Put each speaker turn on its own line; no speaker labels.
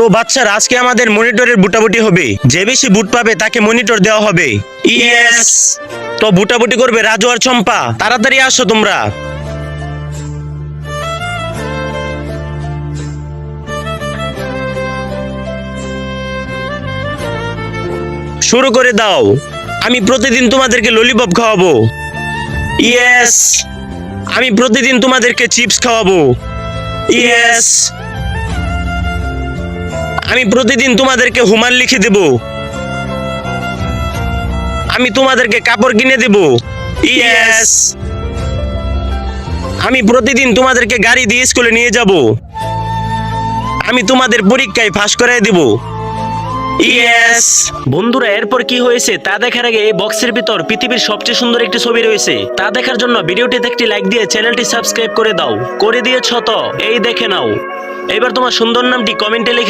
তো বাচ্চারা আজকে আমাদের মনিটরের বুটাবুটি হবে, যে বেশি বুট পাবে তাকে মনিটর দেওয়া হবে। ইয়েস। তো বুটাবুটি করবে রাজু আর চম্পা, তাড়াতাড়ি আসো তোমরা। শুরু করে দাও। আমি প্রতিদিন তোমাদেরকে ললিপপ খাওয়াবো। ইয়েস। আমি প্রতিদিন তোমাদেরকে চিপস খাওয়াবো। ইয়েস। আমি প্রতিদিন তোমাদেরকে হোমওয়ার্ক লিখে দেব। আমি তোমাদেরকে কাপড় কিনে দেব। ইয়েস। আমি প্রতিদিন তোমাদেরকে গাড়ি দিয়ে স্কুলে নিয়ে যাব। আমি তোমাদের পরীক্ষায় পাস করায় দেব। ইয়েস। বন্ধুরা, এরপর কি হয়েছে তা দেখার আগে এই বক্সের ভিতর পৃথিবীর সবচেয়ে সুন্দর একটি ছবি রয়েছে, তা দেখার জন্য ভিডিওটিতে একটি লাইক দিয়ে চ্যানেলটি সাবস্ক্রাইব করে দাও। করে দিয়েছ তো? এই দেখে নাও। এবার তোমার সুন্দর নামটি কমেন্টে লিখে